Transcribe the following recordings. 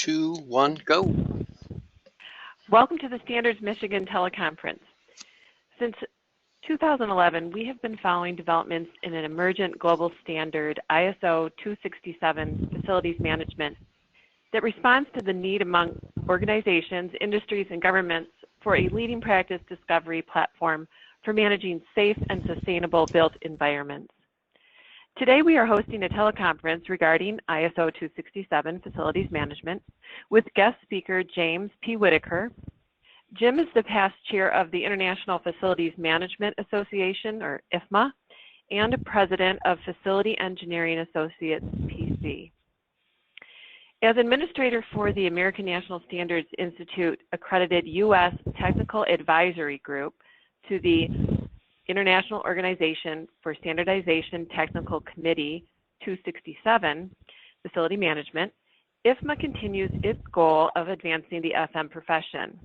2, 1, go. Welcome to the Standards Michigan teleconference. Since 2011, we have been following developments in an emergent global standard, ISO 267 Facilities Management, that responds to the need among organizations, industries, and governments for a leading practice discovery platform for managing safe and sustainable built environments. Today we are hosting a teleconference regarding ISO 267 Facilities Management with guest speaker James P. Whittaker. Jim is the past chair of the International Facilities Management Association, or IFMA, and president of Facility Engineering Associates, PC. As administrator for the American National Standards Institute accredited U.S. Technical Advisory Group to the International Organization for Standardization Technical Committee 267, Facility Management, IFMA continues its goal of advancing the FM profession.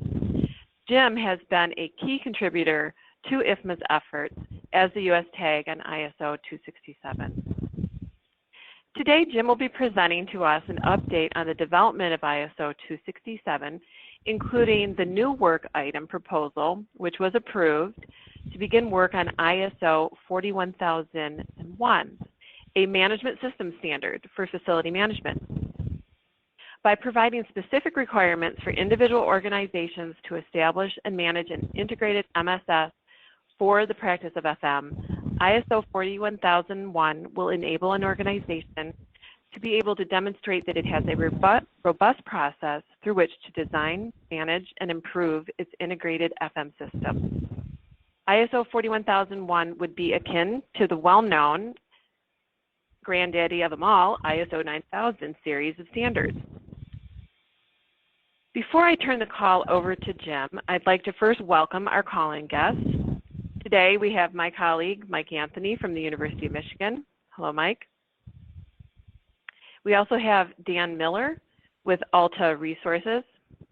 Jim has been a key contributor to IFMA's efforts as the U.S. tag on ISO 267. Today, Jim will be presenting to us an update on the development of ISO 267, including the new work item proposal, which was approved to begin work on ISO 41001, a management system standard for facility management. By providing specific requirements for individual organizations to establish and manage an integrated MSS for the practice of FM, ISO 41001 will enable an organization to be able to demonstrate that it has a robust process through which to design, manage, and improve its integrated FM system. ISO 41001 would be akin to the well-known granddaddy of them all, ISO 9000 series of standards. Before I turn the call over to Jim, I'd like to first welcome our call-in guests. Today we have my colleague, Mike Anthony from the University of Michigan. Hello, Mike. We also have Dan Miller with Alta Resources.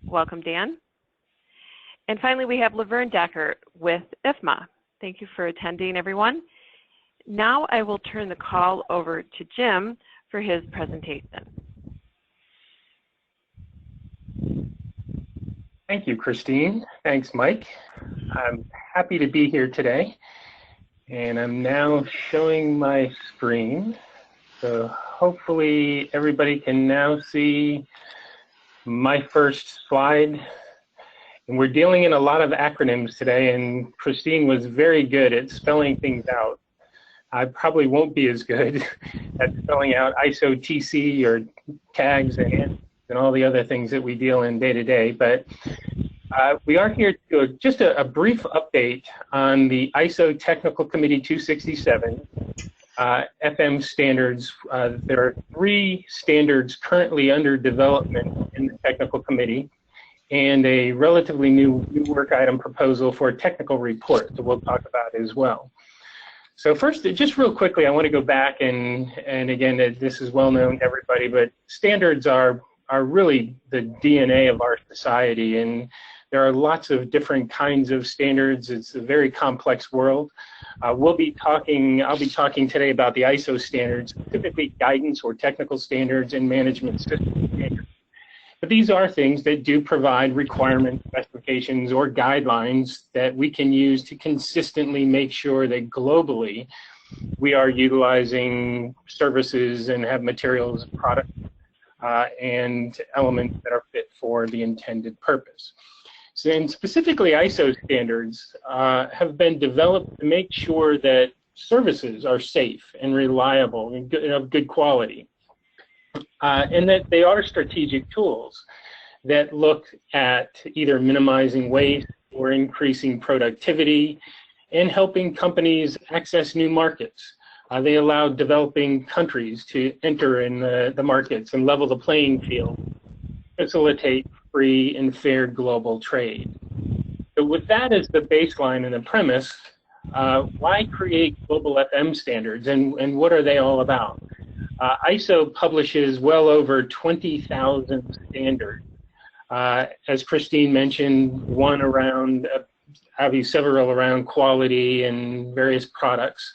Welcome, Dan. And finally, we have Laverne Decker with IFMA. Thank you for attending, everyone. Now I will turn the call over to Jim for his presentation. Thank you, Christine. Thanks, Mike. I'm happy to be here today. And I'm now showing my screen. So hopefully everybody can now see my first slide. And we're dealing in a lot of acronyms today, and Christine was very good at spelling things out. I probably won't be as good at spelling out ISO TC or tags and all the other things that we deal in day to day, but we are here to do just a brief update on the ISO Technical Committee 267 FM standards. There are 3 standards currently under development in the Technical Committee, and a relatively new work item proposal for a technical report that we'll talk about as well. So first, just real quickly, I want to go back and again, this is well known to everybody, but standards are really the DNA of our society, and there are lots of different kinds of standards. It's a very complex world. I'll be talking today about the ISO standards, typically guidance or technical standards and management system standards. But these are things that do provide requirements, specifications, or guidelines that we can use to consistently make sure that globally we are utilizing services and have materials, products, and elements that are fit for the intended purpose. So, and specifically, ISO standards have been developed to make sure that services are safe and reliable and of good quality. And that they are strategic tools that look at either minimizing waste or increasing productivity and helping companies access new markets. They allow developing countries to enter in the markets and level the playing field, facilitate free and fair global trade. So with that as the baseline and the premise, why create global FM standards, and what are they all about? ISO publishes well over 20,000 standards. As Christine mentioned, one around, obviously several around quality and various products.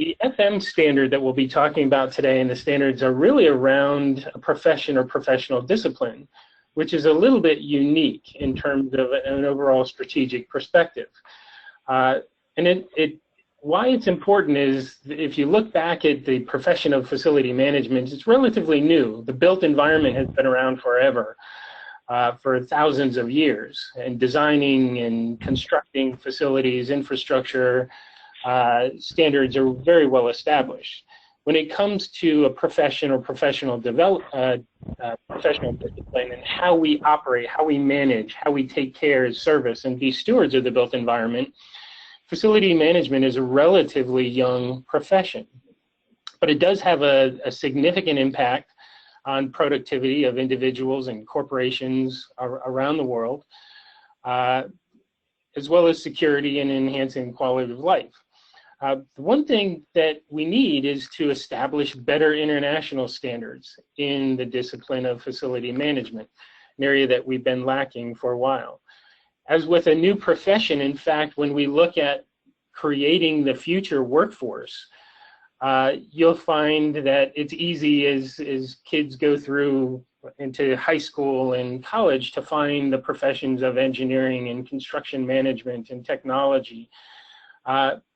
The FM standard that we'll be talking about today and the standards are really around a profession or professional discipline, which is a little bit unique in terms of an overall strategic perspective. And why it's important is if you look back at the profession of facility management, it's relatively new. The built environment has been around forever, for thousands of years, and designing and constructing facilities, infrastructure, standards are very well established. When it comes to a profession or professional discipline and how we operate, how we manage, how we take care, service, and be stewards of the built environment, facility management is a relatively young profession, but it does have a significant impact on productivity of individuals and corporations around the world, as well as security and enhancing quality of life. The one thing that we need is to establish better international standards in the discipline of facility management, an area that we've been lacking for a while. As with a new profession, in fact, when we look at creating the future workforce, you'll find that it's easy as kids go through into high school and college to find the professions of engineering and construction management and technology.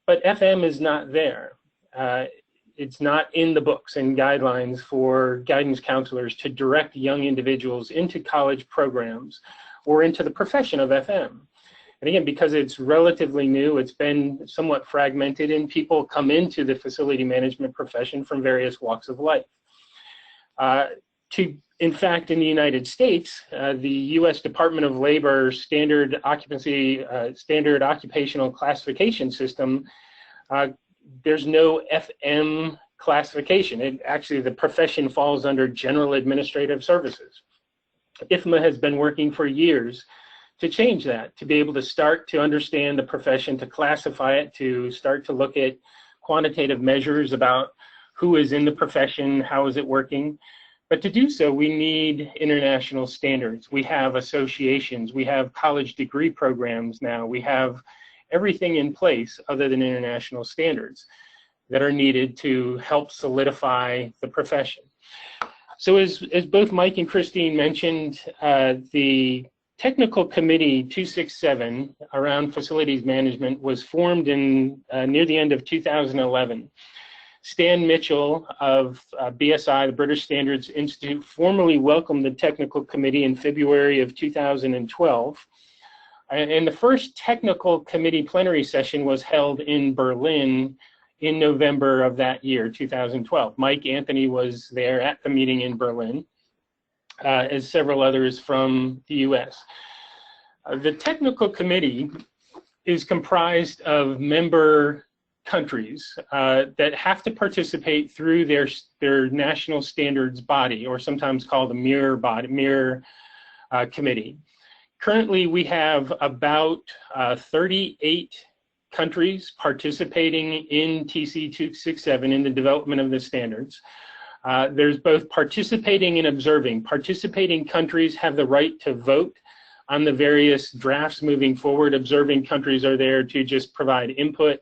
But FM is not there. It's not in the books and guidelines for guidance counselors to direct young individuals into college programs or into the profession of FM. And again, because it's relatively new, it's been somewhat fragmented, and people come into the facility management profession from various walks of life. In fact, in the United States, the U.S. Department of Labor standard occupational classification system, there's no FM classification. Actually, the profession falls under General Administrative Services. IFMA has been working for years to change that, to be able to start to understand the profession, to classify it, to start to look at quantitative measures about who is in the profession, how is it working. But to do so, we need international standards. We have associations, we have college degree programs now, we have everything in place other than international standards that are needed to help solidify the profession. So as both Mike and Christine mentioned, the Technical Committee 267 around facilities management was formed in near the end of 2011. Stan Mitchell of BSI, the British Standards Institute, formally welcomed the Technical Committee in February of 2012. And the first Technical Committee plenary session was held in Berlin in November of that year, 2012. Mike Anthony was there at the meeting in Berlin, as several others from the US. The Technical Committee is comprised of member countries that have to participate through their national standards body, or sometimes called a mirror committee. Currently, we have about 38 countries participating in TC 267 in the development of the standards. There's both participating and observing. Participating countries have the right to vote on the various drafts moving forward. Observing countries are there to just provide input,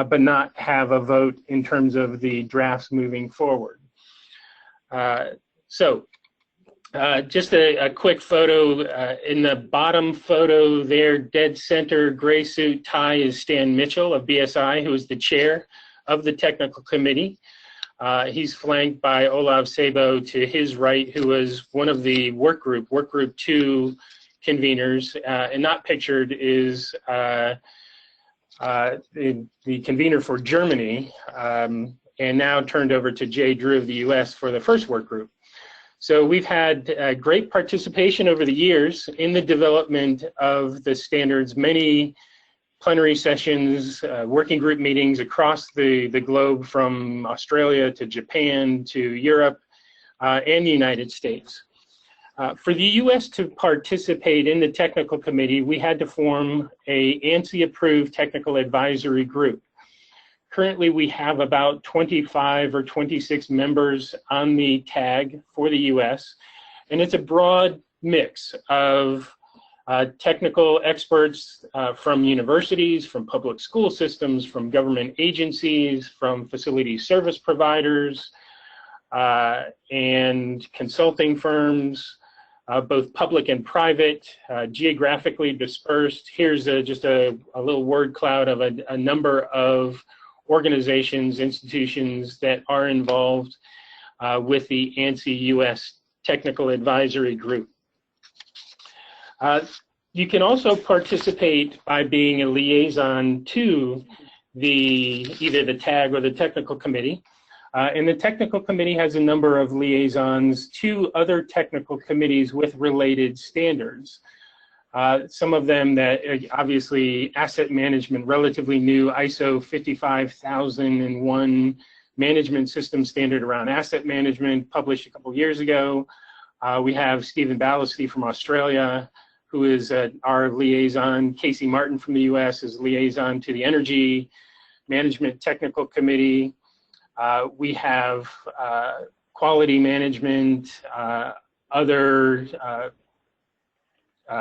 but not have a vote in terms of the drafts moving forward. Just a quick photo. In the bottom photo there, dead center, gray suit, tie, is Stan Mitchell of BSI, who is the chair of the Technical Committee. He's flanked by Olav Sabo to his right, who was one of the work group 2 conveners, and not pictured is the convener for Germany, and now turned over to Jay Drew of the US for the first work group. So we've had great participation over the years in the development of the standards, many plenary sessions, working group meetings across the globe, from Australia to Japan to Europe and the United States. For the US to participate in the Technical Committee, we had to form a ANSI-approved technical advisory group. Currently, we have about 25 or 26 members on the tag for the US, and it's a broad mix of technical experts from universities, from public school systems, from government agencies, from facility service providers, and consulting firms, both public and private, geographically dispersed. Here's just a little word cloud of a number of organizations, institutions that are involved with the ANSI US Technical Advisory Group. You can also participate by being a liaison to either the TAG or the technical committee. And the technical committee has a number of liaisons to other technical committees with related standards. Some of them that obviously asset management, relatively new, ISO 55001 management system standard around asset management, published a couple years ago. We have Stephen Ballasty from Australia, who is our liaison. Casey Martin from the US is liaison to the Energy Management Technical Committee. We have quality management, other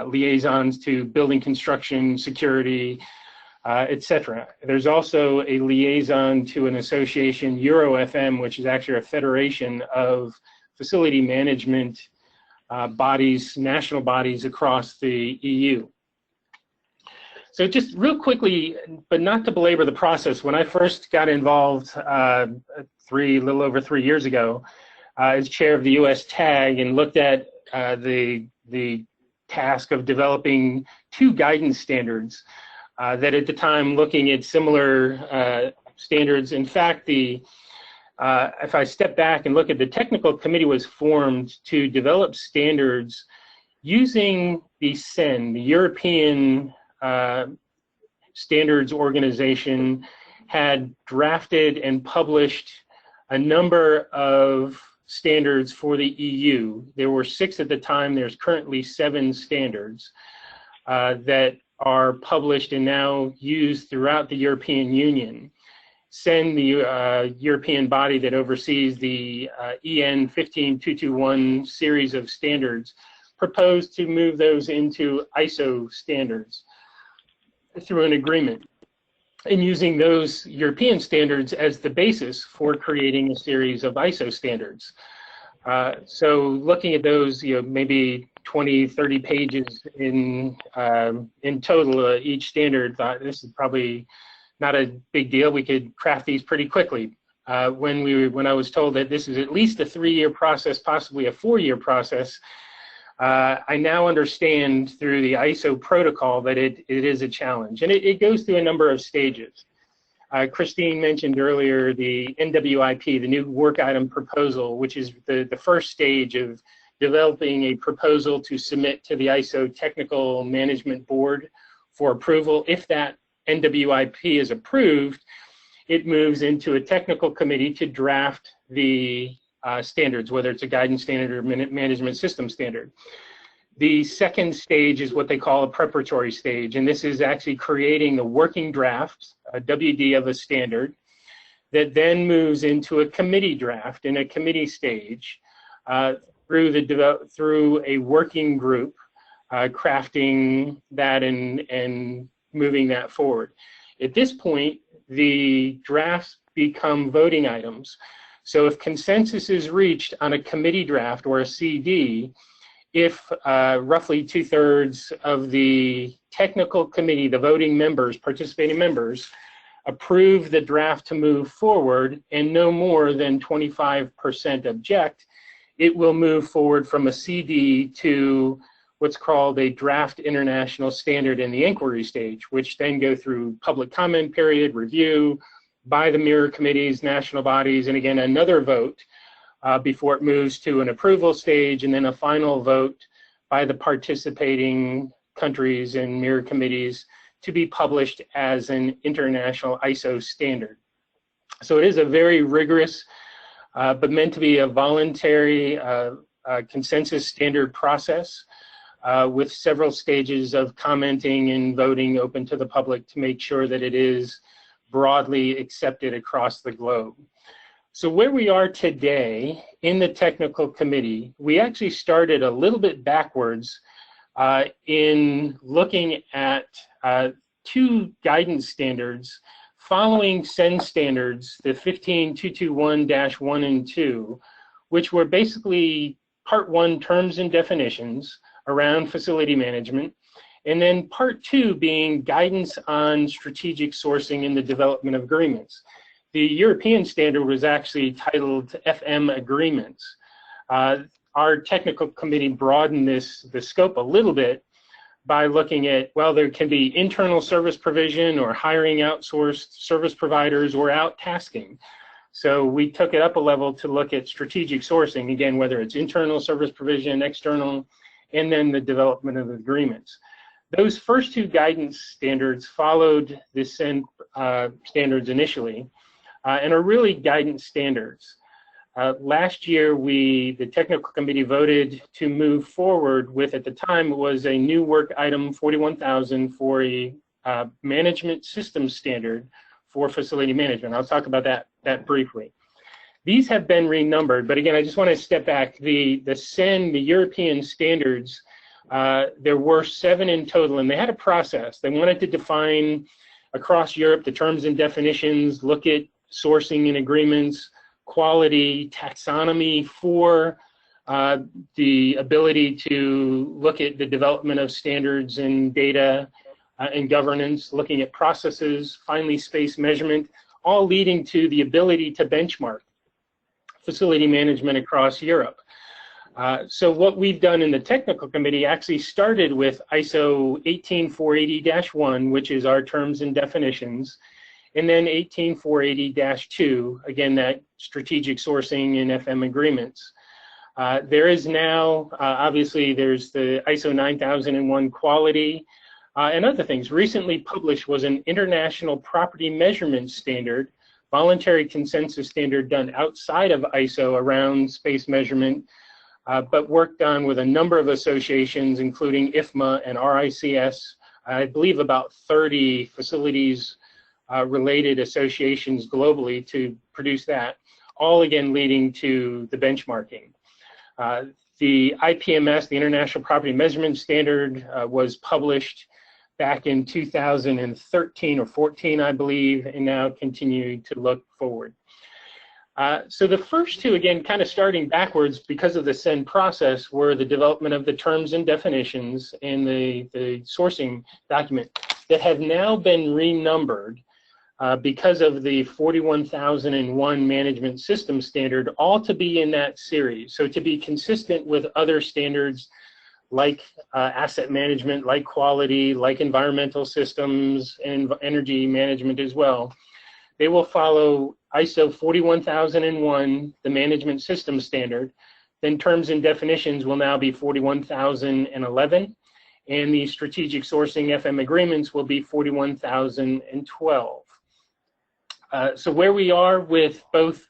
liaisons to building construction, security, etc. There's also a liaison to an association, EuroFM, which is actually a federation of facility management bodies, national bodies across the EU. So just real quickly, but not to belabor the process, when I first got involved a little over 3 years ago as chair of the US TAG and looked at the task of developing 2 guidance standards that at the time looking at similar standards. In fact, if I step back and look at the technical committee was formed to develop standards using the CEN, the European Standards Organization, had drafted and published a number of standards for the EU. There were 6 at the time. There's currently 7 standards that are published and now used throughout the European Union. CEN, the European body that oversees the EN 15221 series of standards, proposed to move those into ISO standards through an agreement, and using those European standards as the basis for creating a series of ISO standards. So looking at those, maybe 20, 30 pages in total, each standard, this is probably not a big deal. We could craft these pretty quickly. When I was told that this is at least a 3-year process, possibly a 4-year process, I now understand through the ISO protocol that it is a challenge, and it goes through a number of stages. Christine mentioned earlier the NWIP, the new work item proposal, which is the first stage of developing a proposal to submit to the ISO Technical Management Board for approval. If that NWIP is approved, it moves into a technical committee to draft the standards, whether it's a guidance standard or management system standard. The second stage is what they call a preparatory stage, and this is actually creating the working draft, a WD of a standard, that then moves into a committee draft in a committee stage through a working group, crafting that and moving that forward. At this point, the drafts become voting items. So if consensus is reached on a committee draft or a CD, if roughly 2/3 of the technical committee, the voting members, participating members, approve the draft to move forward and no more than 25% object, it will move forward from a CD to what's called a draft international standard in the inquiry stage, which then go through public comment period, review by the mirror committees, national bodies, and again, another vote before it moves to an approval stage, and then a final vote by the participating countries and mirror committees to be published as an international ISO standard. So it is a very rigorous, but meant to be a voluntary consensus standard process with several stages of commenting and voting open to the public to make sure that it is broadly accepted across the globe. So where we are today in the technical committee, we actually started a little bit backwards in looking at two guidance standards following SEN standards, the 15221-1 and 2, which were basically Part 1 terms and definitions around facility management, and then Part 2 being guidance on strategic sourcing and the development of agreements. The European standard was actually titled FM agreements. Our technical committee broadened the scope a little bit by looking at, well, there can be internal service provision or hiring outsourced service providers or out tasking. So we took it up a level to look at strategic sourcing, again, whether it's internal service provision, external, and then the development of agreements. Those first two guidance standards followed the SEN standards initially and are really guidance standards. Last year, the technical committee voted to move forward with, at the time, it was a new work item 41,000 for a management system standard for facility management. I'll talk about that briefly. These have been renumbered, but again, I just want to step back. The SEN, the European standards, there were 7 in total, and they had a process. They wanted to define across Europe the terms and definitions, look at sourcing and agreements, quality, taxonomy for the ability to look at the development of standards and data and governance, looking at processes, finally space measurement, all leading to the ability to benchmark facility management across Europe. So what we've done in the technical committee actually started with ISO 18480-1, which is our terms and definitions, and then 18480-2, again, that strategic sourcing and FM agreements. There is now, obviously, there's the ISO 9001 quality and other things. Recently published was an international property measurement standard, voluntary consensus standard done outside of ISO around space measurement, but worked on with a number of associations, including IFMA and RICS, I believe about 30 facilities related associations globally to produce that, all again leading to the benchmarking. The IPMS, the International Property Measurement Standard, was published back in 2013 or 14, I believe, and now continuing to look forward. So the first two, again, kind of starting backwards because of the SEN process, were the development of the terms and definitions and the sourcing document that have now been renumbered because of the 41001 management system standard, all to be in that series. So to be consistent with other standards like asset management, like quality, like environmental systems and energy management as well, they will follow ISO 41001, the management system standard. Then terms and definitions will now be 41011, and the strategic sourcing FM agreements will be 41012. So where we are with both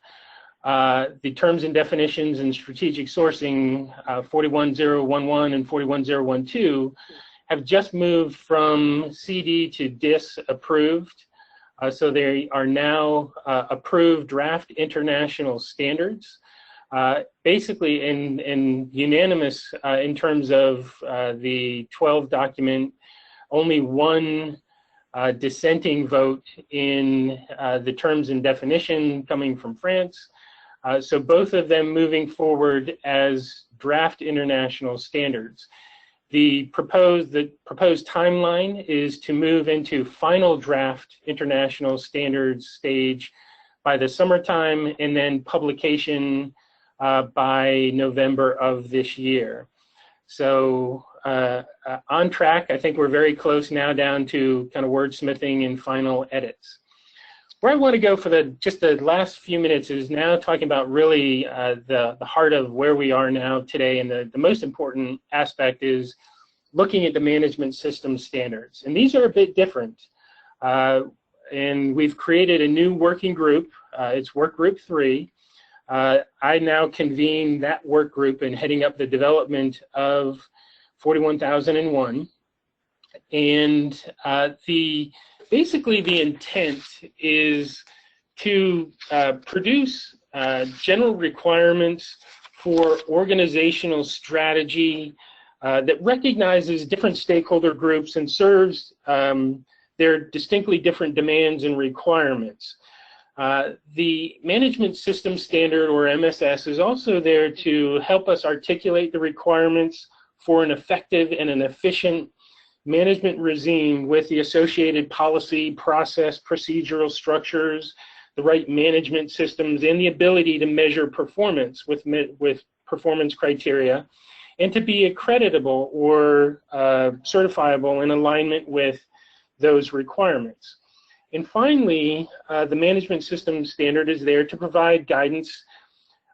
the terms and definitions and strategic sourcing, 41011 and 41012, have just moved from CD to DIS approved. So they are now approved draft international standards. Basically in unanimous in terms of the 12 document, only one dissenting vote in the terms and definition coming from France. So both of them moving forward as draft international standards. The proposed timeline is to move into final draft international standards stage by the summertime, and then publication by November of this year. So on track. I think we're very close now, down to kind of wordsmithing and final edits. Where I want to go for just the last few minutes is now talking about really the heart of where we are now today, and the most important aspect is looking at the management system standards. And these are a bit different. And we've created a new working group. It's Work Group 3. I now convene that work group and heading up the development of 41001. And basically the intent is to produce general requirements for organizational strategy, that recognizes different stakeholder groups and serves their distinctly different demands and requirements. The Management System Standard, or MSS, is also there to help us articulate the requirements for an effective and an efficient management regime with the associated policy, process, procedural structures, the right management systems, and the ability to measure performance with performance criteria, and to be accreditable or certifiable in alignment with those requirements. And finally, the Management System Standard is there to provide guidance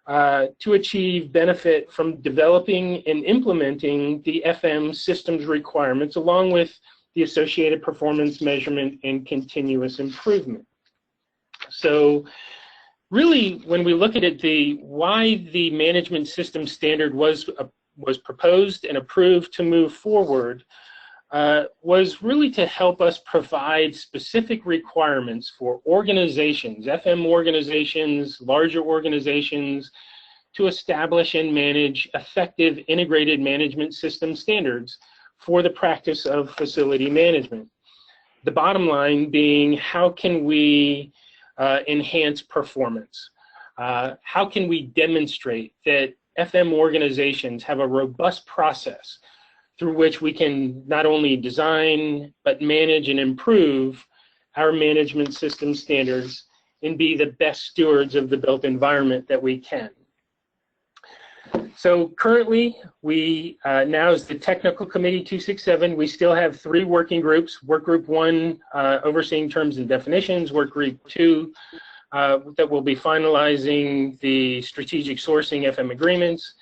to achieve benefit from developing and implementing the FM systems requirements, along with the associated performance measurement and continuous improvement. So really, when we look at it, why the Management System Standard was proposed and approved to move forward was really to help us provide specific requirements for organizations, FM organizations, larger organizations, to establish and manage effective integrated management system standards for the practice of facility management. The bottom line being, how can we enhance performance? How can we demonstrate that FM organizations have a robust process through which we can not only design, but manage and improve our management system standards and be the best stewards of the built environment that we can. So currently, we now as the Technical Committee 267, we still have 3 working groups. Work Group 1 overseeing terms and definitions, Work Group 2 that will be finalizing the strategic sourcing FM agreements,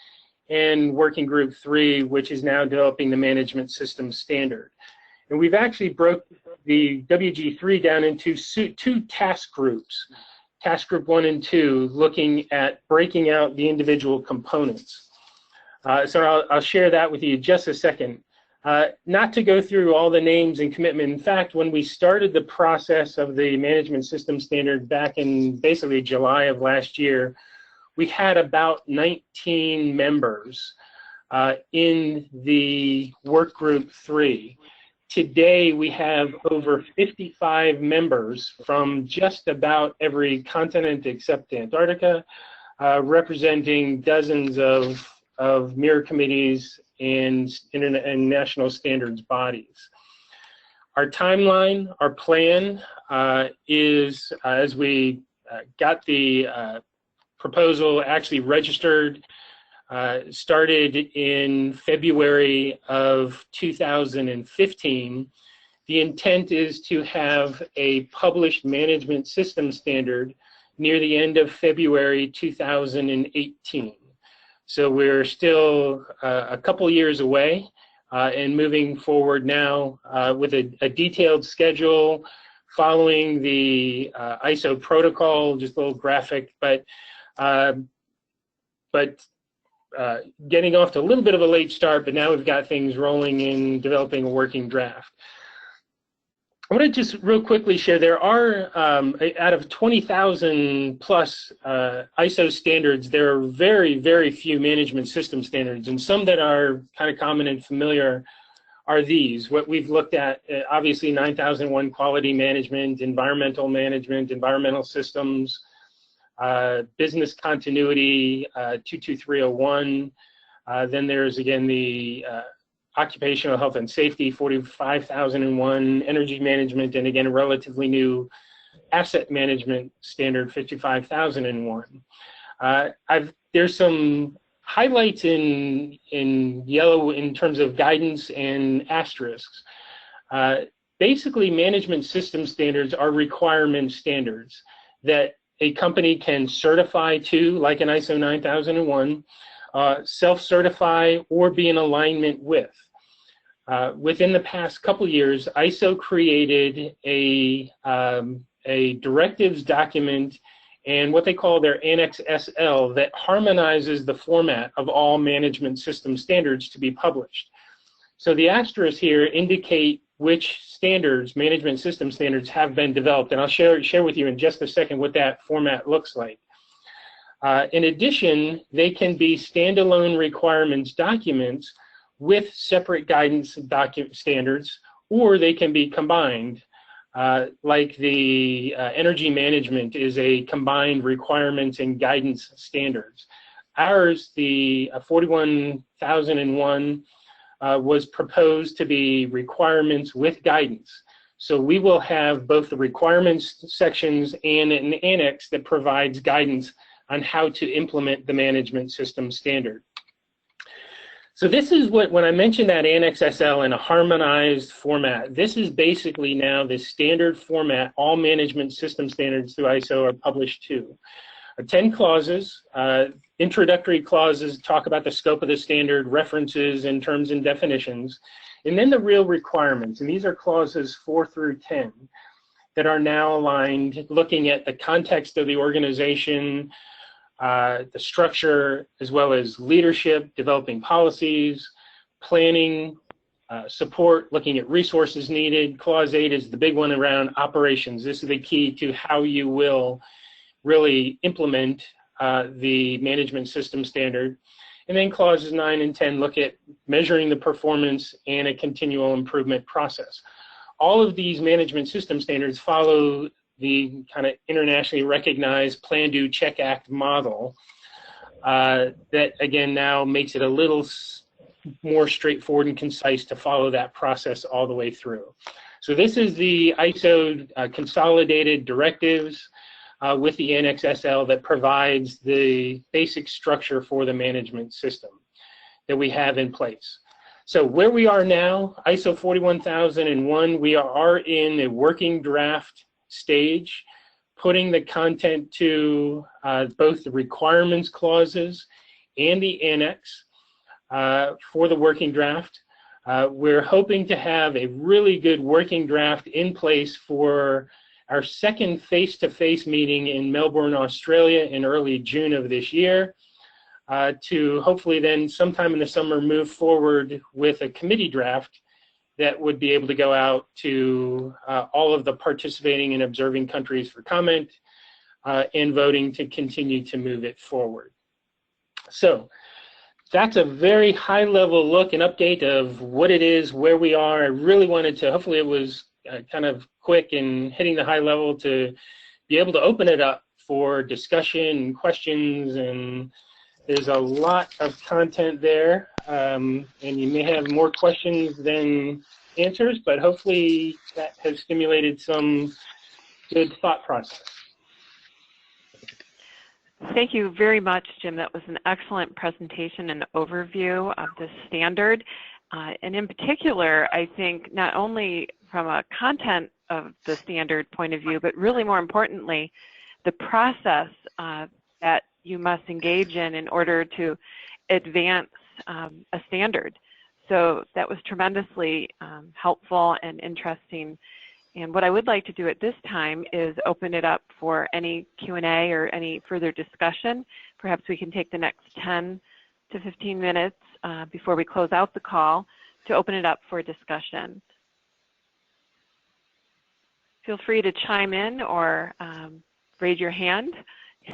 and Working Group 3, which is now developing the Management System Standard. And we've actually broke the WG3 down into 2 task groups, Task Group 1 and 2, looking at breaking out the individual components. So I'll share that with you in just a second. Not to go through all the names and commitment. In fact, when we started the process of the Management System Standard back in basically July of last year, we had about 19 members in the Work Group 3. Today, we have over 55 members from just about every continent except Antarctica, representing dozens of mirror committees and national standards bodies. Our timeline, our plan is, as we got the proposal actually registered, started in February of 2015. The intent is to have a published management system standard near the end of February 2018. So we're still a couple years away and moving forward now with a detailed schedule following the ISO protocol, just a little graphic, but getting off to a little bit of a late start, but now we've got things rolling in developing a working draft. I want to just real quickly share, there are, out of 20,000 plus ISO standards, there are very, very few management system standards, and some that are kind of common and familiar are these. What we've looked at, obviously 9001 quality management, environmental systems, business continuity, 22301. Then there's again the occupational health and safety, 45,001, energy management, and again a relatively new asset management standard, 55,001. There's some highlights in yellow in terms of guidance and asterisks. Basically, management system standards are requirement standards that a company can certify to, like an ISO 9001, self-certify, or be in alignment with. Within the past couple years, ISO created a directives document and what they call their Annex SL that harmonizes the format of all management system standards to be published. So the asterisks here indicate which standards, management system standards, have been developed, and I'll share with you in just a second what that format looks like. In addition, they can be standalone requirements documents with separate guidance document standards, or they can be combined. Like the energy management is a combined requirements and guidance standards. Ours, the 41001, was proposed to be requirements with guidance. So we will have both the requirements sections and an annex that provides guidance on how to implement the management system standard. So this is what, when I mentioned that Annex SL in a harmonized format, this is basically now the standard format all management system standards through ISO are published to. 10 clauses, introductory clauses talk about the scope of the standard, references and terms and definitions, and then the real requirements. And these are clauses 4 through 10 that are now aligned, looking at the context of the organization, the structure, as well as leadership, developing policies, planning, support, looking at resources needed. Clause 8 is the big one around operations. This is the key to how you will really implement the management system standard. And then clauses 9 and 10 look at measuring the performance and a continual improvement process. All of these management system standards follow the kind of internationally recognized Plan, Do, Check, Act model that, again, now makes it a little more straightforward and concise to follow that process all the way through. So this is the ISO consolidated directives with the Annex SL that provides the basic structure for the management system that we have in place. So where we are now, ISO 41001, we are in a working draft stage, putting the content to both the requirements clauses and the annex for the working draft. We're hoping to have a really good working draft in place for our second face-to-face meeting in Melbourne, Australia in early June of this year, to hopefully then sometime in the summer move forward with a committee draft that would be able to go out to all of the participating and observing countries for comment and voting to continue to move it forward. So that's a very high-level look and update of what it is, where we are. I really wanted to, hopefully it was kind of quick and hitting the high level, to be able to open it up for discussion and questions. And there's a lot of content there, and you may have more questions than answers, but hopefully that has stimulated some good thought process. Thank you very much, Jim. That was an excellent presentation and overview of the standard. And in particular, I think not only from a content of the standard point of view, but really more importantly, the process that you must engage in order to advance a standard. So that was tremendously helpful and interesting. And what I would like to do at this time is open it up for any Q&A or any further discussion. Perhaps we can take the next 10 to 15 minutes before we close out the call to open it up for discussion. Feel free to chime in or raise your hand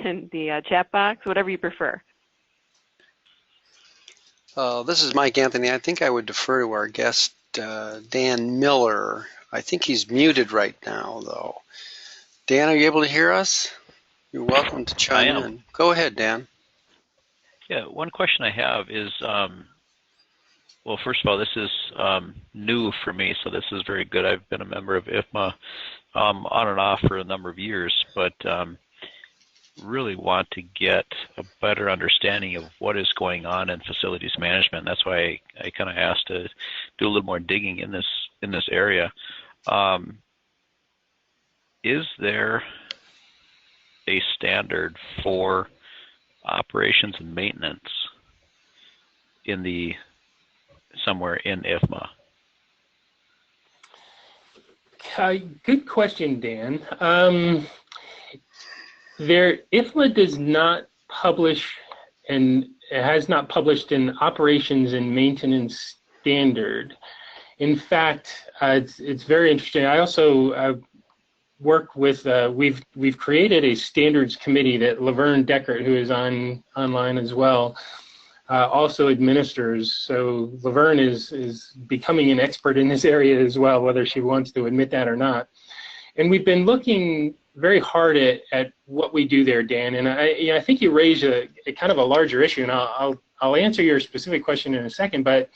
in the chat box, whatever you prefer. This is Mike Anthony. I think I would defer to our guest, Dan Miller. I think he's muted right now, though. Dan, are you able to hear us? You're welcome to chime in. Go ahead, Dan. Yeah, one question I have is, well, first of all, this is new for me, so this is very good. I've been a member of IFMA on and off for a number of years, but really want to get a better understanding of what is going on in facilities management. That's why I kind of asked to do a little more digging in this area. Is there a standard for operations and maintenance in somewhere in IFMA? Good question, Dan. IFMA does not publish, and it has not published an operations and maintenance standard. In fact, it's very interesting. I also work with, we've created a standards committee that Laverne Deckert, who is online as well, also administers. So Laverne is becoming an expert in this area as well, whether she wants to admit that or not. And we've been looking very hard at what we do there, Dan. And I think you raise a kind of a larger issue, and I'll answer your specific question in a second. But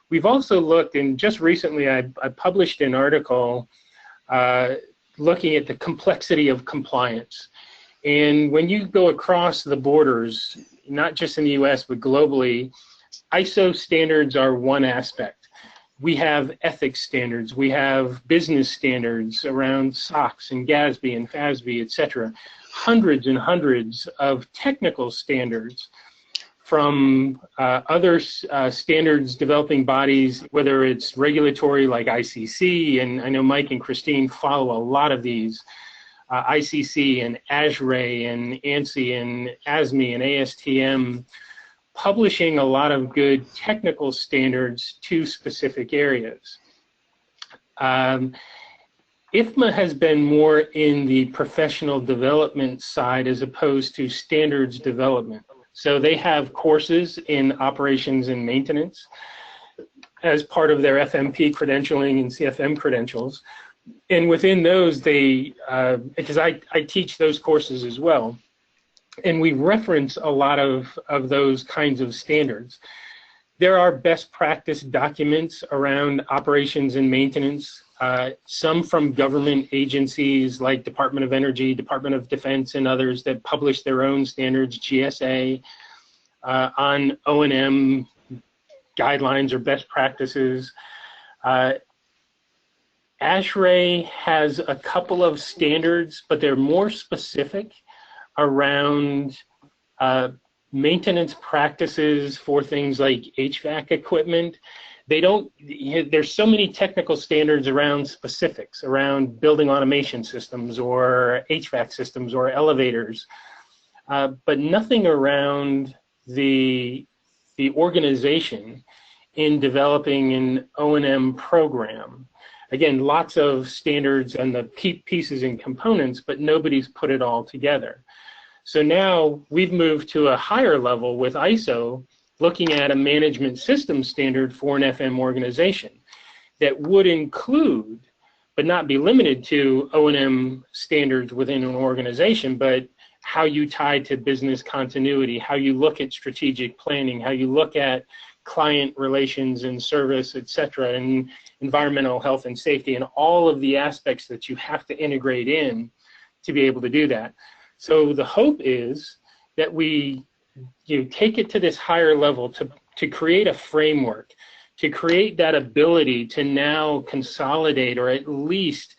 we've also looked, and just recently I published an article looking at the complexity of compliance. And when you go across the borders, not just in the US, but globally, ISO standards are one aspect. We have ethics standards, we have business standards around SOX and GASB and FASB, et cetera. Hundreds and hundreds of technical standards from other standards developing bodies, whether it's regulatory like ICC, and I know Mike and Christine follow a lot of these, ICC and ASHRAE and ANSI and ASME and ASTM, publishing a lot of good technical standards to specific areas. IFMA has been more in the professional development side as opposed to standards development. So they have courses in operations and maintenance as part of their FMP credentialing and CFM credentials. And within those, they, because I teach those courses as well, and we reference a lot of those kinds of standards. There are best practice documents around operations and maintenance, some from government agencies like Department of Energy, Department of Defense, and others that publish their own standards, GSA, on O&M guidelines or best practices. ASHRAE has a couple of standards, but they're more specific around maintenance practices for things like HVAC equipment. They don't, there's so many technical standards around specifics, around building automation systems or HVAC systems or elevators, but nothing around the organization in developing an O&M program. Again, lots of standards and the pieces and components, but nobody's put it all together. So now we've moved to a higher level with ISO, looking at a management system standard for an FM organization that would include, but not be limited to, O&M standards within an organization, but how you tie to business continuity, how you look at strategic planning, how you look at client relations and service, et cetera, and environmental health and safety, and all of the aspects that you have to integrate in to be able to do that. So the hope is that we take it to this higher level to create a framework, to create that ability to now consolidate or at least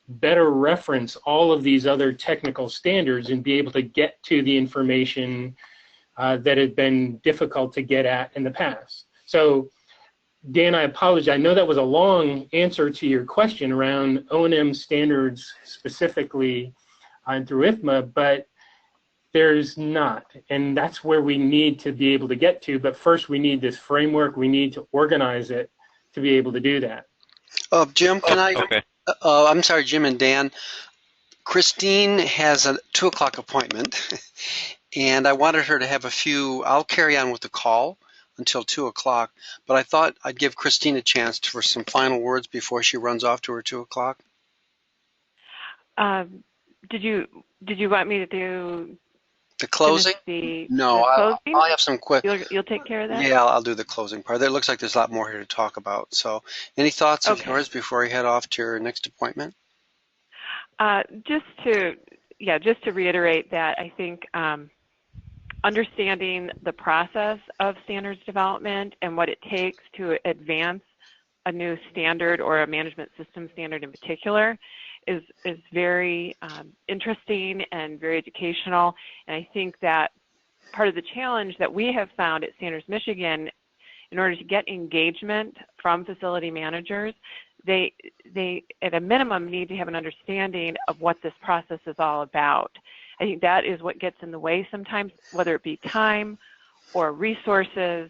better reference all of these other technical standards and be able to get to the information that had been difficult to get at in the past. So Dan, I apologize. I know that was a long answer to your question around O&M standards specifically through IFMA, but there's not. And that's where we need to be able to get to. But first, we need this framework. We need to organize it to be able to do that. Jim, can I? Okay. I'm sorry, Jim and Dan. Christine has a 2 o'clock appointment, and I wanted her to have a few. I'll carry on with the call until 2 o'clock, but I thought I'd give Christine a chance for some final words before she runs off to her 2 o'clock. Did you want me to do the closing? No, closing? I'll have some quick. You'll take care of that? Yeah, I'll do the closing part. It looks like there's a lot more here to talk about. So any thoughts of yours before you head off to your next appointment? Just to reiterate that I think understanding the process of standards development and what it takes to advance a new standard or a management system standard in particular is very interesting and very educational. And I think that part of the challenge that we have found at Standards Michigan, in order to get engagement from facility managers, they at a minimum need to have an understanding of what this process is all about. I think that is what gets in the way sometimes, whether it be time or resources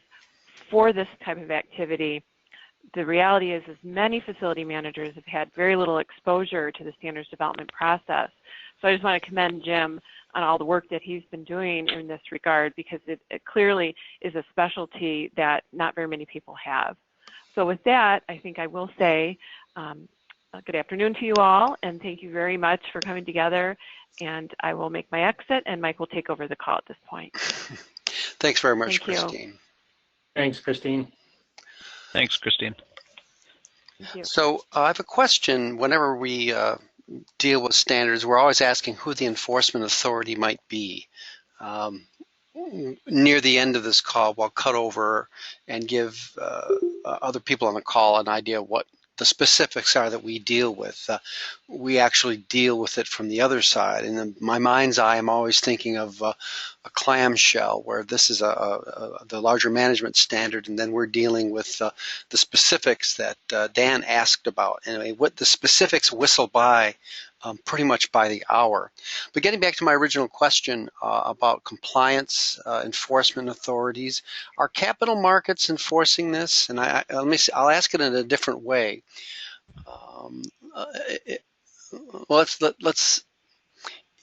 for this type of activity. The reality is many facility managers have had very little exposure to the standards development process. So I just want to commend Jim on all the work that he's been doing in this regard, because it clearly is a specialty that not very many people have. So with that, I think I will say good afternoon to you all, and thank you very much for coming together. And I will make my exit, and Mike will take over the call at this point. Thanks very much, Thank Christine. you. Thanks, Christine. Thanks, Christine. Thank you. So I have a question. Whenever we deal with standards, we're always asking who the enforcement authority might be. Near the end of this call, we'll cut over and give other people on the call an idea of what the specifics are that we deal with. We actually deal with it from the other side. And in my mind's eye, I'm always thinking of a clamshell, where this is the larger management standard, and then we're dealing with the specifics that Dan asked about. Anyway, what the specifics whistle by pretty much by the hour. But getting back to my original question about compliance enforcement authorities, are capital markets enforcing this? And I'll ask it in a different way.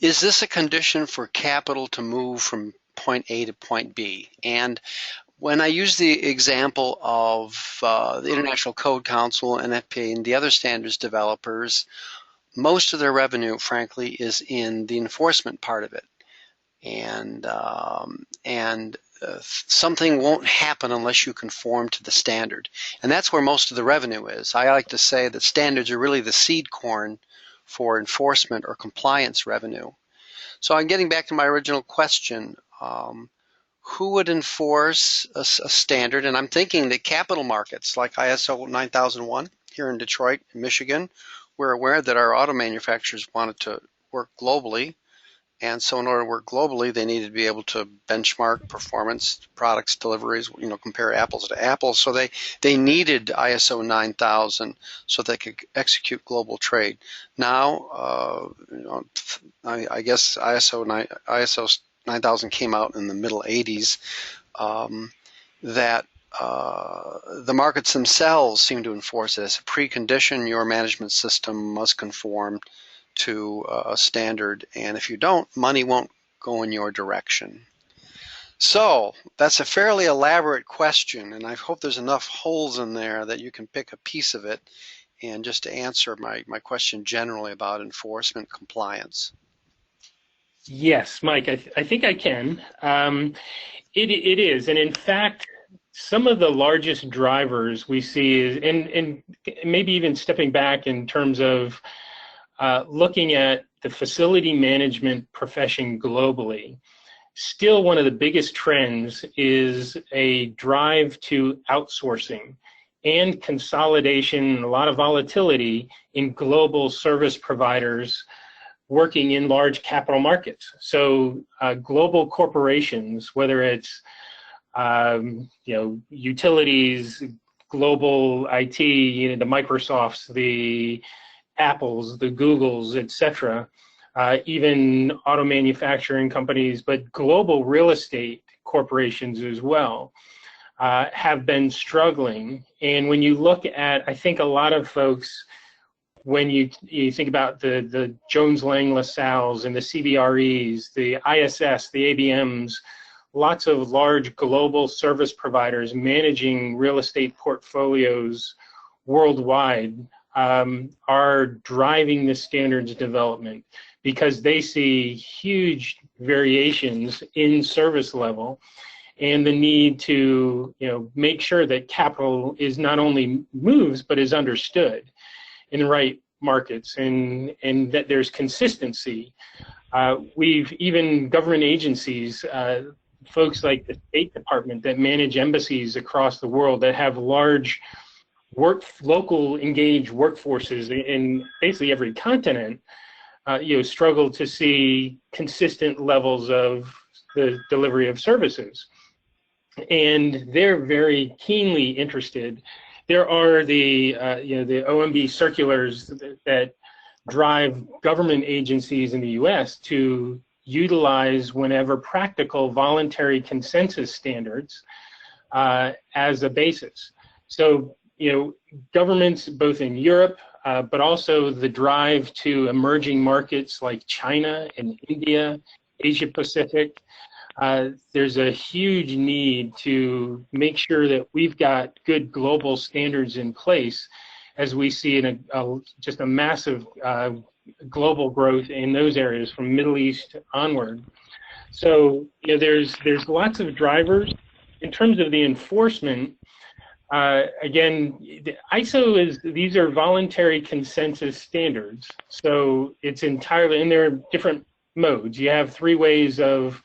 Is this a condition for capital to move from point A to point B? And when I use the example of the International Code Council, NFPA, and the other standards developers, most of their revenue, frankly, is in the enforcement part of it. And something won't happen unless you conform to the standard. And that's where most of the revenue is. I like to say that standards are really the seed corn for enforcement or compliance revenue. So I'm getting back to my original question. Who would enforce a standard? And I'm thinking that capital markets like ISO 9001 here in Detroit, Michigan, we're aware that our auto manufacturers wanted to work globally. And so in order to work globally, they needed to be able to benchmark performance, products, deliveries, compare apples to apples. So they needed ISO 9000 so they could execute global trade. Now, I guess ISO 9000 came out in the middle 80s, that the markets themselves seem to enforce it as a precondition. Your management system must conform to a standard, and if you don't, money won't go in your direction. So that's a fairly elaborate question, and I hope there's enough holes in there that you can pick a piece of it and just to answer my question generally about enforcement compliance. Yes, Mike, I think I can. It is, and in fact, some of the largest drivers we see is, and maybe even stepping back in terms of looking at the facility management profession globally, still one of the biggest trends is a drive to outsourcing and consolidation and a lot of volatility in global service providers working in large capital markets. So global corporations, whether it's utilities, global IT, the Microsofts, the Apples, the Googles, etc., even auto manufacturing companies, but global real estate corporations as well, have been struggling. And when you look at, I think a lot of folks, when you think about the Jones Lang LaSalle's and the CBREs, the ISS, the ABMs, lots of large global service providers managing real estate portfolios worldwide, are driving the standards development because they see huge variations in service level and the need to make sure that capital is not only moves but is understood in the right markets and that there's consistency. We've even government agencies, folks like the State Department that manage embassies across the world that have large local engaged workforces in basically every continent, struggle to see consistent levels of the delivery of services. And they're very keenly interested. There are the OMB circulars that drive government agencies in the U.S. to utilize, whenever practical, voluntary consensus standards as a basis. So, governments both in Europe, but also the drive to emerging markets like China and India Asia Pacific. There's a huge need to make sure that we've got good global standards in place as we see just a massive global growth in those areas from Middle East onward. So there's lots of drivers. In terms of the enforcement, again, the ISO these are voluntary consensus standards. So it's entirely, and there are different modes. You have 3 ways of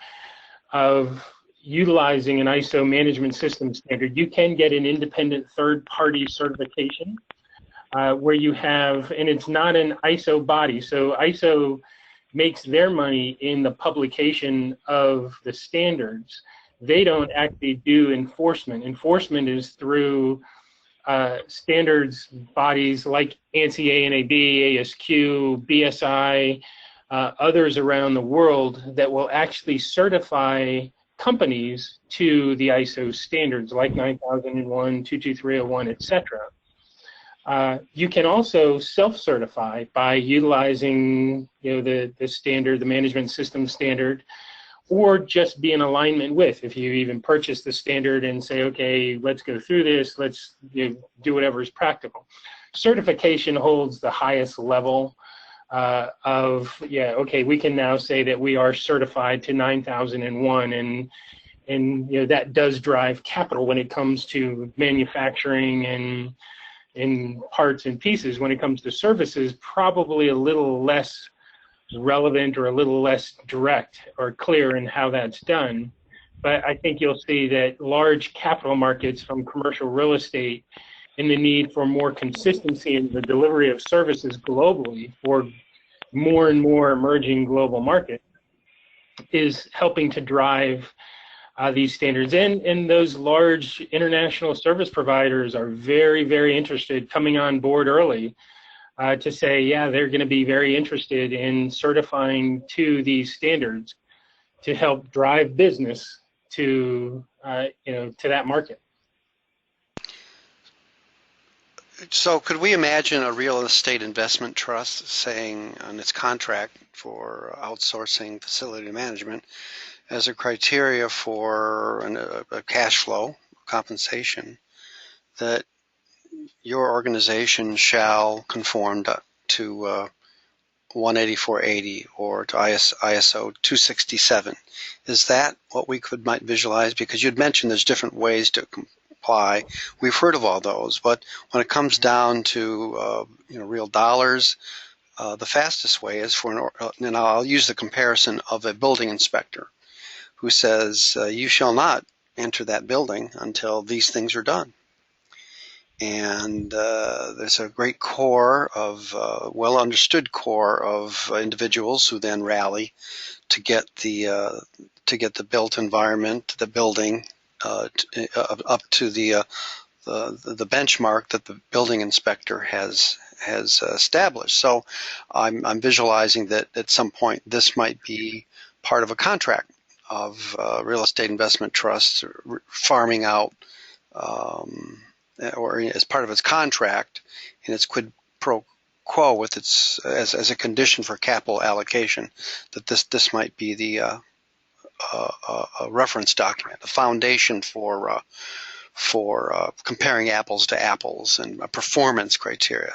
utilizing an ISO management system standard. You can get an independent third-party certification where you have, and it's not an ISO body. So ISO makes their money in the publication of the standards. They don't actually do enforcement. Enforcement is through standards bodies like ANSI, ANAB, ASQ, BSI, others around the world that will actually certify companies to the ISO standards like 9001, 22301, etc. You can also self-certify by utilizing the standard, the management system standard, or just be in alignment with. If you even purchase the standard and say, okay, let's go through this, let's do whatever is practical. Certification holds the highest level okay, we can now say that we are certified to 9001, and that does drive capital when it comes to manufacturing and in parts and pieces. When it comes to services, probably a little less relevant or a little less direct or clear in how that's done. But I think you'll see that large capital markets from commercial real estate and the need for more consistency in the delivery of services globally for more and more emerging global markets is helping to drive these standards. And those large international service providers are very, very interested coming on board early to say, yeah, they're going to be very interested in certifying to these standards to help drive business to that market. So could we imagine a real estate investment trust saying on its contract for outsourcing facility management as a criteria for a cash flow compensation that your organization shall conform to 18480 or to ISO 267? Is that what we might visualize? Because you'd mentioned there's different ways to comply. We've heard of all those, but when it comes down to real dollars, the fastest way is and I'll use the comparison of a building inspector who says you shall not enter that building until these things are done. And there's a great core of well understood core of individuals who then rally to get the built environment, the building up to the benchmark that the building inspector has established. So I'm visualizing that at some point this might be part of a contract of real estate investment trusts farming out or as part of its contract in its quid pro quo with its as a condition for capital allocation, that this might be the a reference document, a foundation for comparing apples to apples and a performance criteria.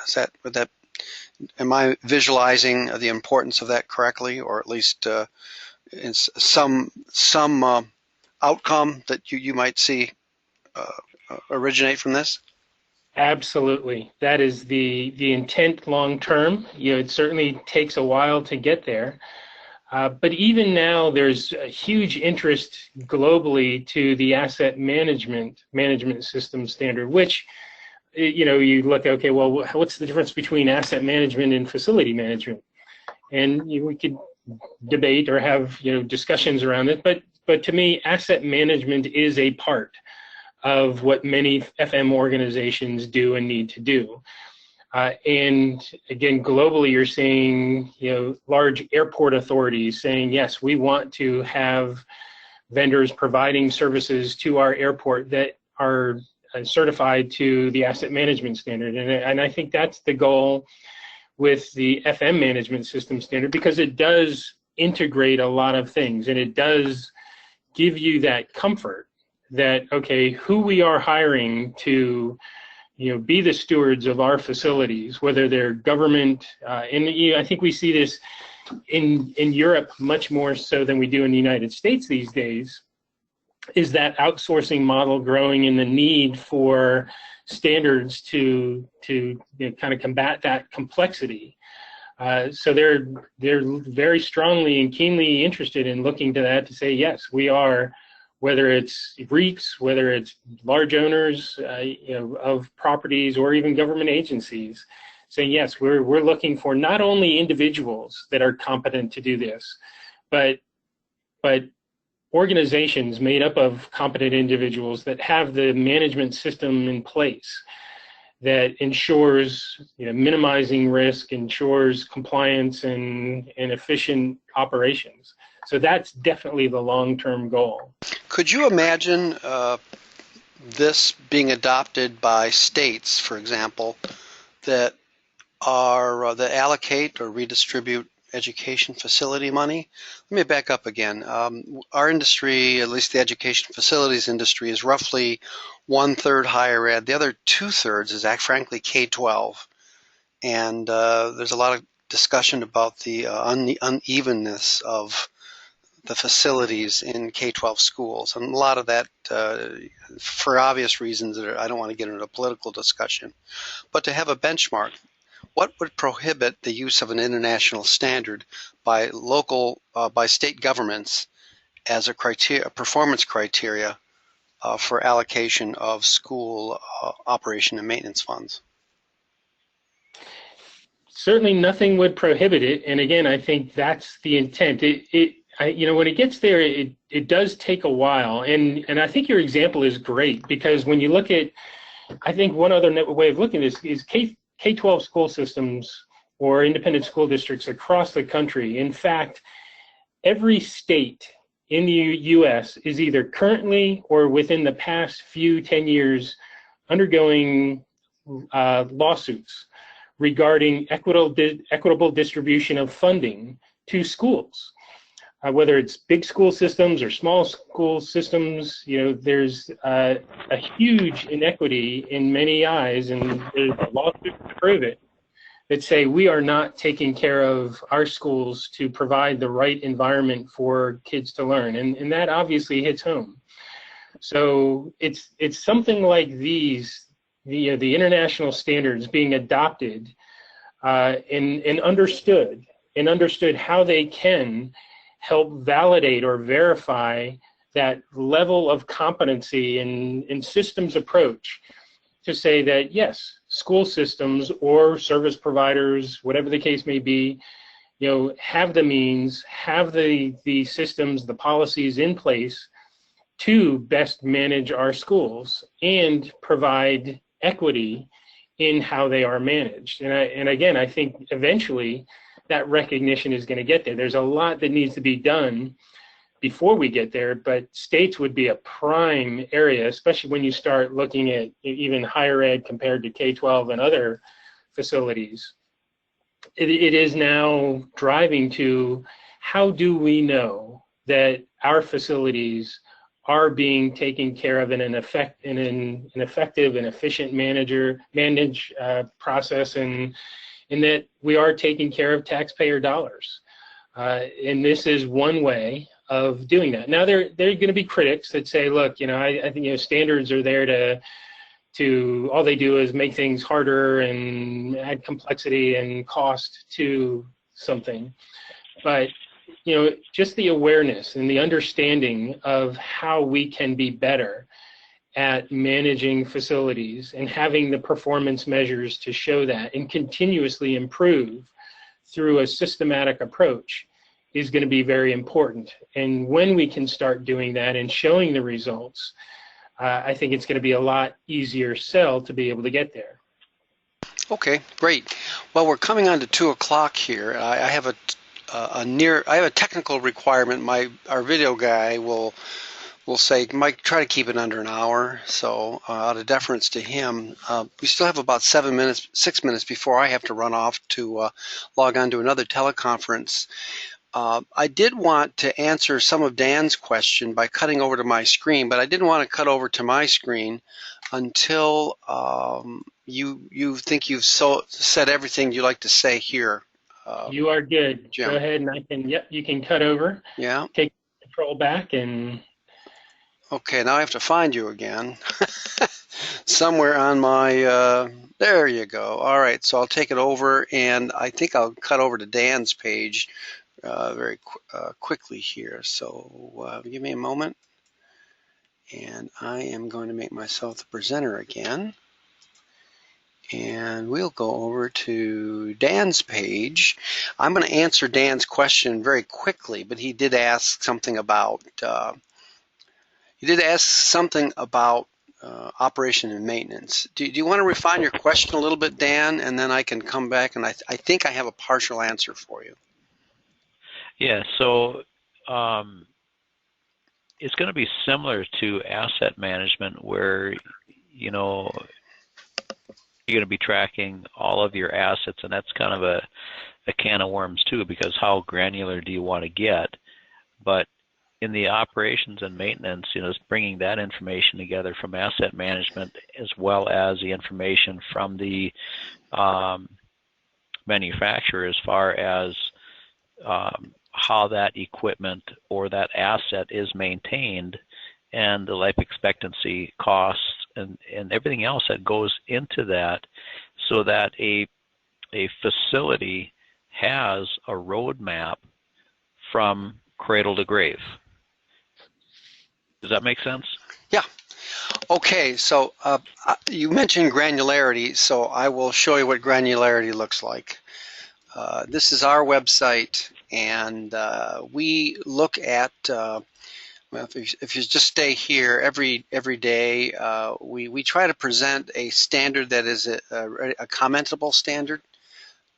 Am I visualizing the importance of that correctly, or at least in some outcome that you might see originate from this? Absolutely. That is the intent long term. It certainly takes a while to get there. But even now, there's a huge interest globally to the asset management system standard, which, you look, okay, well, what's the difference between asset management and facility management? And we could debate or have, discussions around it. But to me, asset management is a part of what many FM organizations do and need to do. And again, globally, you're seeing, large airport authorities saying, yes, we want to have vendors providing services to our airport that are certified to the asset management standard. And I think that's the goal with the FM management system standard, because it does integrate a lot of things, and it does give you that comfort that, okay, who we are hiring to be the stewards of our facilities, whether they're government, and I think we see this in Europe much more so than we do in the United States these days, is that outsourcing model growing and the need for standards to kind of combat that complexity. So they're very strongly and keenly interested in looking to that to say, yes, we are, whether it's REITs, whether it's large owners of properties or even government agencies, saying, yes, we're looking for not only individuals that are competent to do this, but organizations made up of competent individuals that have the management system in place that ensures minimizing risk, ensures compliance and efficient operations. So that's definitely the long-term goal. Could you imagine this being adopted by states, for example, that allocate or redistribute education facility money? Let me back up again. Our industry, at least the education facilities industry, is roughly 1/3 higher ed. The other 2/3 is frankly K-12. And there's a lot of discussion about the unevenness of the facilities in K-12 schools. And a lot of that, for obvious reasons, I don't want to get into a political discussion. But to have a benchmark, what would prohibit the use of an international standard by state governments as a performance criteria for allocation of school operation and maintenance funds? Certainly nothing would prohibit it. And again, I think that's the intent. When it gets there, it does take a while. And I think your example is great, because when you look at, I think one other way of looking at this is K-12 school systems or independent school districts across the country. In fact, every state in the U.S. is either currently or within the past 10 years undergoing lawsuits regarding equitable distribution of funding to schools. Whether it's big school systems or small school systems, there's a huge inequity in many eyes, and there's a lawsuit to prove it, that say we are not taking care of our schools to provide the right environment for kids to learn, and that obviously hits home. So it's something like these, the international standards being adopted and understood how they can help validate or verify that level of competency in systems approach to say that, yes, school systems or service providers, whatever the case may be, have the means, have the systems, the policies in place to best manage our schools and provide equity in how they are managed. And again, I think eventually that recognition is going to get there. There's a lot that needs to be done before we get there, but states would be a prime area, especially when you start looking at even higher ed compared to K-12 and other facilities. It is now driving to, how do we know that our facilities are being taken care of in an effective and efficient process, and that we are taking care of taxpayer dollars. And this is one way of doing that. Now, there are going to be critics that say, look, I think standards are there to all they do is make things harder and add complexity and cost to something. But just the awareness and the understanding of how we can be better at managing facilities and having the performance measures to show that and continuously improve through a systematic approach is going to be very important. And when we can start doing that and showing the results, I think it's going to be a lot easier sell to be able to get there. Okay, great. Well, we're coming on to 2 o'clock here. I have a technical requirement. Our video guy will say, Mike, try to keep it under an hour. So out of deference to him, we still have about 6 minutes before I have to run off to log on to another teleconference. I did want to answer some of Dan's question by cutting over to my screen, but I didn't want to cut over to my screen until you think you've said everything you'd like to say here. You are good. Jim. Go ahead, and I can. Yep, you can cut over. Yeah. Take control back and. Okay, now I have to find you again. Somewhere on my. There you go. All right, so I'll take it over, and I think I'll cut over to Dan's page very quickly here. So give me a moment, and I am going to make myself the presenter again. And we'll go over to Dan's page. I'm going to answer Dan's question very quickly, but he did ask something about operation and maintenance. Do you want to refine your question a little bit, Dan, and then I can come back and I think I have a partial answer for you. Yeah. So it's going to be similar to asset management, where you're going to be tracking all of your assets, and that's kind of a can of worms too, because how granular do you want to get? But in the operations and maintenance, it's bringing that information together from asset management as well as the information from the manufacturer as far as how that equipment or that asset is maintained, and the life expectancy costs and everything else that goes into that, so that a facility has a roadmap from cradle to grave. Does that make sense? Yeah. Okay, so you mentioned granularity, so I will show you what granularity looks like. This is our website, and we look at well, if you just stay here every day, we try to present a standard that is a commentable standard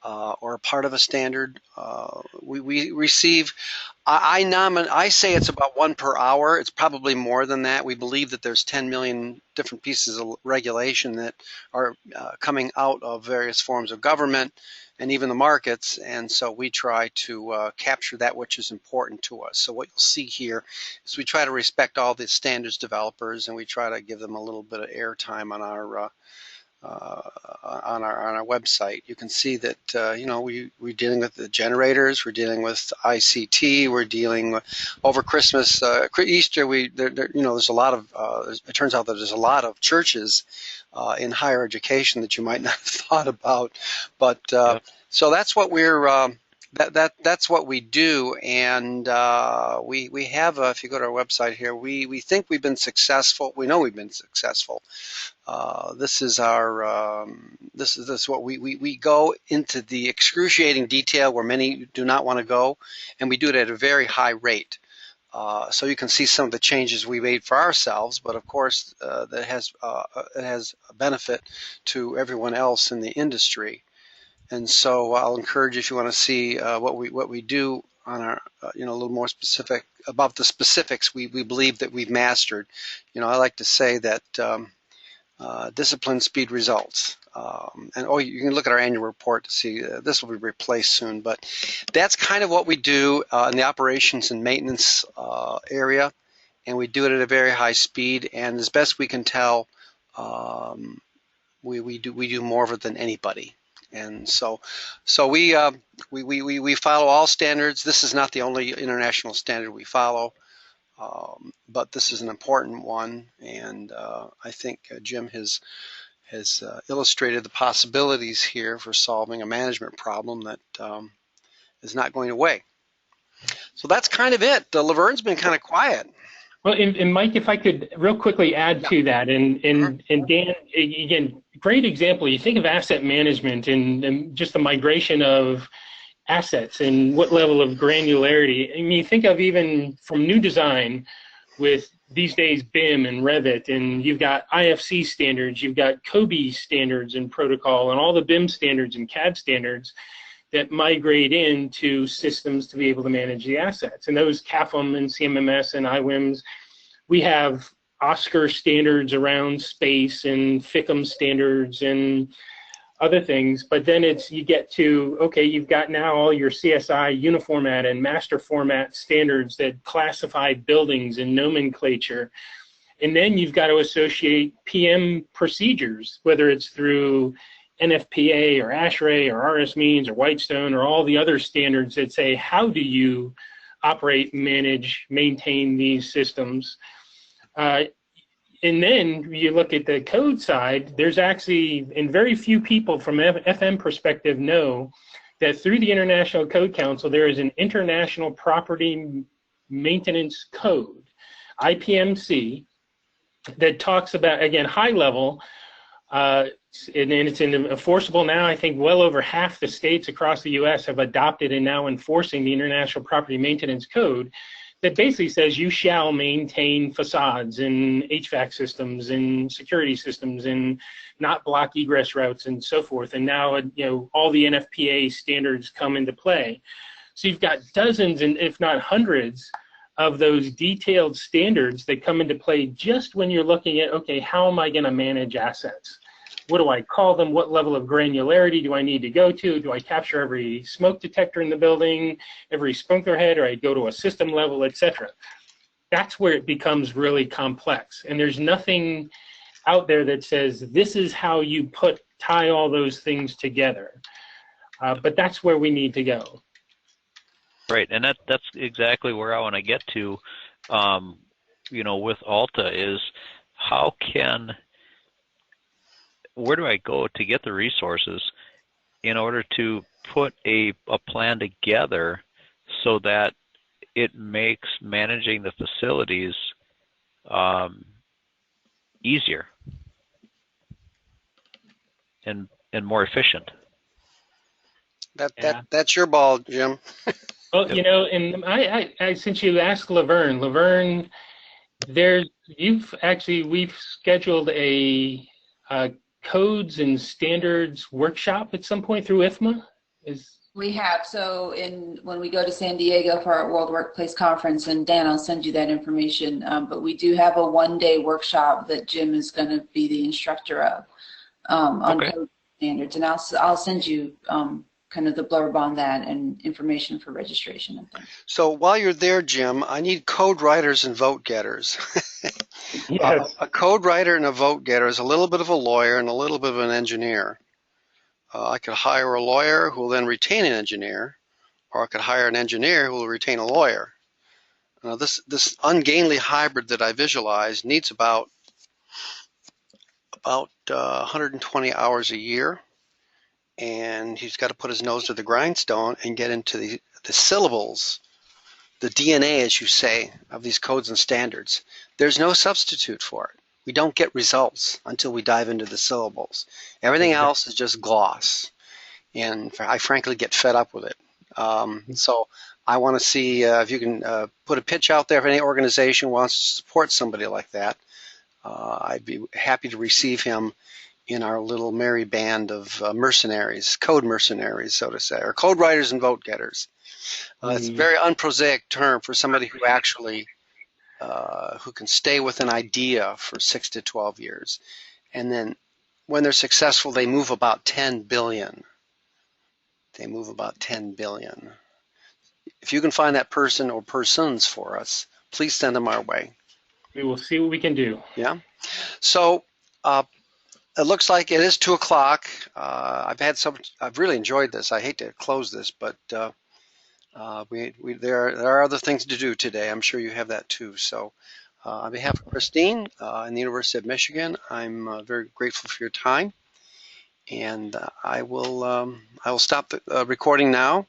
or a part of a standard. We receive. I say it's about 1 per hour. It's probably more than that. We believe that there's 10 million different pieces of regulation that are coming out of various forms of government and even the markets, and so we try to capture that which is important to us. So what you'll see here is we try to respect all the standards developers, and we try to give them a little bit of airtime on our website. You can see that we're dealing with the generators, we're dealing with ICT, we're dealing with over Christmas, Easter. There's a lot of. It turns out that there's a lot of churches in higher education that you might not have thought about, but so that's what we're. That's what we do, and we have. If you go to our website here, we think we've been successful. We know we've been successful. This is our. This is what we go into the excruciating detail where many do not want to go, and we do it at a very high rate. So you can see some of the changes we made for ourselves, but of course that has it has a benefit to everyone else in the industry. And so I'll encourage you, if you want to see what we do on our a little more specific about the specifics we believe that we've mastered. I like to say that discipline, speed, results. And you can look at our annual report to see this will be replaced soon. But that's kind of what we do in the operations and maintenance area, and we do it at a very high speed. And as best we can tell, we do more of it than anybody. And so we follow all standards. This is not the only international standard we follow, but this is an important one. And I think Jim has illustrated the possibilities here for solving a management problem that is not going away. So that's kind of it. Laverne's been kind of quiet. Well, and Mike, if I could real quickly add to that, and Dan, again, great example. You think of asset management and just the migration of assets and what level of granularity. I mean, you think of even from new design with these days BIM and Revit, and you've got IFC standards, you've got COBE standards and protocol, and all the BIM standards and CAD standards that migrate into systems to be able to manage the assets. And those CAFM and CMMS and IWIMS, we have OSCAR standards around space and FICM standards and other things, but then you get to, okay, you've got now all your CSI uniformat and master format standards that classify buildings and nomenclature. And then you've got to associate PM procedures, whether it's through NFPA or ASHRAE or RS Means or Whitestone or all the other standards that say, how do you operate, manage, maintain these systems? And then you look at the code side, there's actually, and very few people from FM perspective know that through the International Code Council, there is an International Property Maintenance Code, IPMC, that talks about, again, high level, and it's enforceable now. I think well over half the states across the U.S. have adopted and now enforcing the International Property Maintenance Code that basically says you shall maintain facades and HVAC systems and security systems and not block egress routes and so forth. And now, all the NFPA standards come into play. So you've got dozens, and if not hundreds, of those detailed standards that come into play just when you're looking at, okay, how am I going to manage assets? What do I call them? What level of granularity do I need to go to? Do I capture every smoke detector in the building, every sprinkler head, or I go to a system level, etc.? That's where it becomes really complex. And there's nothing out there that says this is how you tie all those things together. But that's where we need to go. Right, and that's exactly where I want to get to, with Alta is where do I go to get the resources in order to put a plan together so that it makes managing the facilities easier and more efficient? That's your ball, Jim. Well, and I since you asked Laverne, we've scheduled a codes and standards workshop at some point through IFMA. We have. So when we go to San Diego for our World Workplace Conference, and Dan, I'll send you that information, but we do have a one-day workshop that Jim is going to be the instructor of on code standards, and I'll send you kind of the blurb on that and information for registration and things. So while you're there, Jim, I need code writers and vote getters. Yes. A code writer and a vote getter is a little bit of a lawyer and a little bit of an engineer. I could hire a lawyer who will then retain an engineer, or I could hire an engineer who will retain a lawyer. This ungainly hybrid that I visualize needs about 120 hours a year. And he's got to put his nose to the grindstone and get into the syllables, the DNA, as you say, of these codes and standards. There's no substitute for it. We don't get results until we dive into the syllables. Everything else is just gloss. And I frankly get fed up with it. So I want to see if you can put a pitch out there if any organization wants to support somebody like that. I'd be happy to receive him in our little merry band of mercenaries, code mercenaries, so to say, or code writers and vote getters. It's a very unprosaic term for somebody who actually who can stay with an idea for 6 to 12 years. And then when they're successful, they move about 10 billion. They move about 10 billion. If you can find that person or persons for us, please send them our way. We will see what we can do. Yeah. So it looks like it is 2 o'clock. I've really enjoyed this. I hate to close this, but there are other things to do today. I'm sure you have that too. So on behalf of Christine and the University of Michigan, I'm very grateful for your time. And I will stop the recording now.